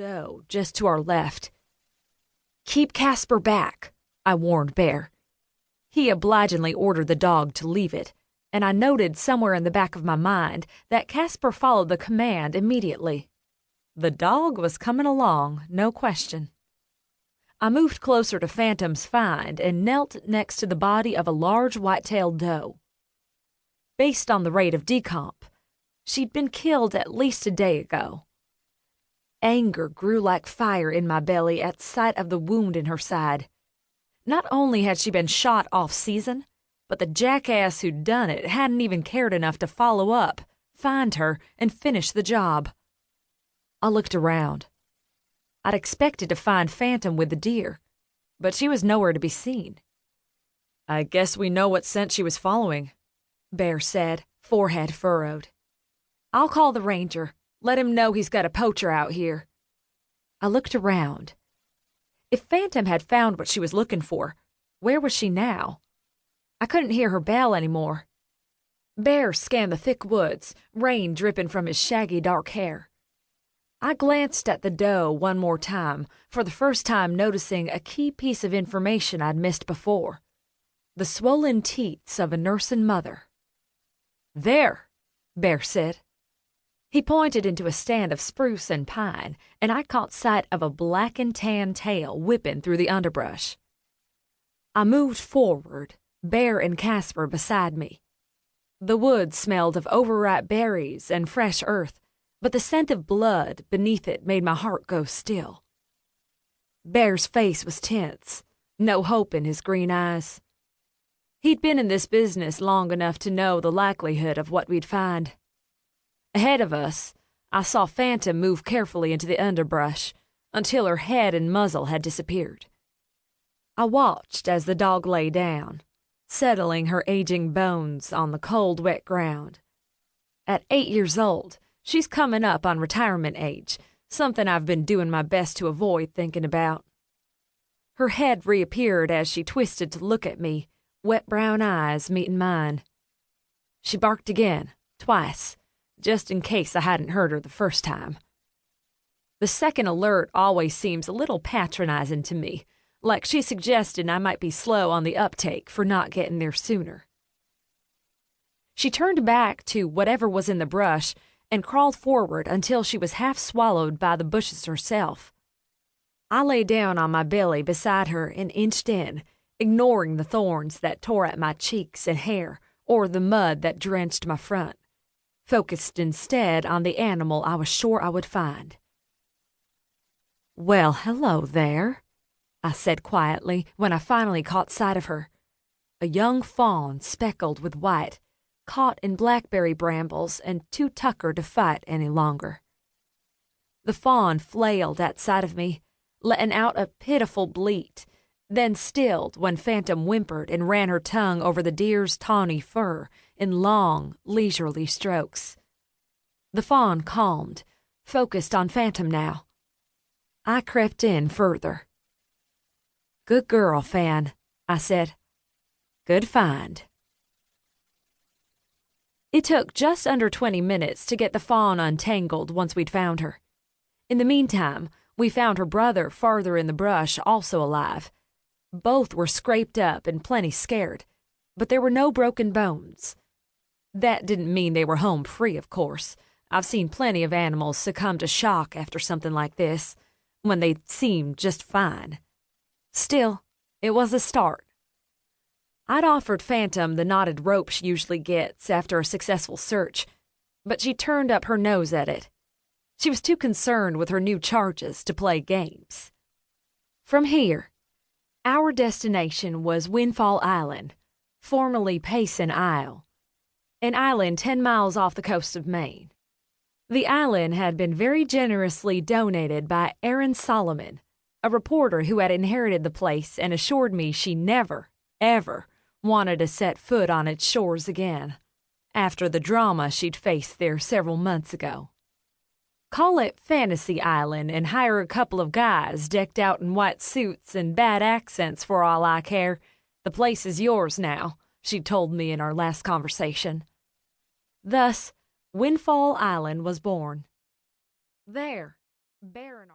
doe just to our left. "Keep Casper back," I warned Bear. He obligingly ordered the dog to leave it, and I noted somewhere in the back of my mind that Casper followed the command immediately. The dog was coming along, no question. I moved closer to Phantom's find and knelt next to the body of a large white-tailed doe. Based on the rate of decomp, she'd been killed at least a day ago. Anger grew like fire in my belly at sight of the wound in her side. Not only had she been shot off-season, but the jackass who'd done it hadn't even cared enough to follow up, find her, and finish the job. I looked around. I'd expected to find Phantom with the deer, but she was nowhere to be seen. "I guess we know what scent she was following," Bear said, forehead furrowed. "I'll call the ranger. Let him know he's got a poacher out here." I looked around. If Phantom had found what she was looking for, where was she now? I couldn't hear her bell anymore. Bear scanned the thick woods, rain dripping from his shaggy dark hair. I glanced at the doe one more time, for the first time noticing a key piece of information I'd missed before. The swollen teats of a nursing mother. "There," Bear said. He pointed into a stand of spruce and pine, and I caught sight of a black and tan tail whipping through the underbrush. I moved forward, Bear and Casper beside me. The woods smelled of overripe berries and fresh earth, but the scent of blood beneath it made my heart go still. Bear's face was tense, no hope in his green eyes. He'd been in this business long enough to know the likelihood of what we'd find. Ahead of us, I saw Phantom move carefully into the underbrush until her head and muzzle had disappeared. I watched as the dog lay down, settling her aging bones on the cold, wet ground. At 8 years old, she's coming up on retirement age, something I've been doing my best to avoid thinking about. Her head reappeared as she twisted to look at me, wet brown eyes meeting mine. She barked again, twice, just in case I hadn't heard her the first time. The second alert always seems a little patronizing to me, like she suggested I might be slow on the uptake for not getting there sooner. She turned back to whatever was in the brush and crawled forward until she was half swallowed by the bushes herself. I lay down on my belly beside her and inched in, ignoring the thorns that tore at my cheeks and hair or the mud that drenched my front, focused instead on the animal I was sure I would find. "Well, hello there," I said quietly when I finally caught sight of her. A young fawn speckled with white, caught in blackberry brambles and too tuckered to fight any longer. The fawn flailed at sight of me, letting out a pitiful bleat, then stilled when Phantom whimpered and ran her tongue over the deer's tawny fur in long, leisurely strokes. The fawn calmed, focused on Phantom now. I crept in further. "Good girl, Fan," I said. "Good find." It took just under 20 minutes to get the fawn untangled once we'd found her. In the meantime, we found her brother farther in the brush, also alive. Both were scraped up and plenty scared, but there were no broken bones. That didn't mean they were home free, of course. I've seen plenty of animals succumb to shock after something like this, when they seemed just fine. Still, it was a start. I'd offered Phantom the knotted rope she usually gets after a successful search, but she turned up her nose at it. She was too concerned with her new charges to play games. From here, our destination was Windfall Island, formerly Payson Isle, an island 10 miles off the coast of Maine. The island had been very generously donated by Erin Solomon, a reporter who had inherited the place and assured me she never, ever wanted to set foot on its shores again, after the drama she'd faced there several months ago. Call it Fantasy Island and hire a couple of guys decked out in white suits and bad accents for all I care. The place is yours now, she told me in our last conversation. Thus, Windfall Island was born. There, Baron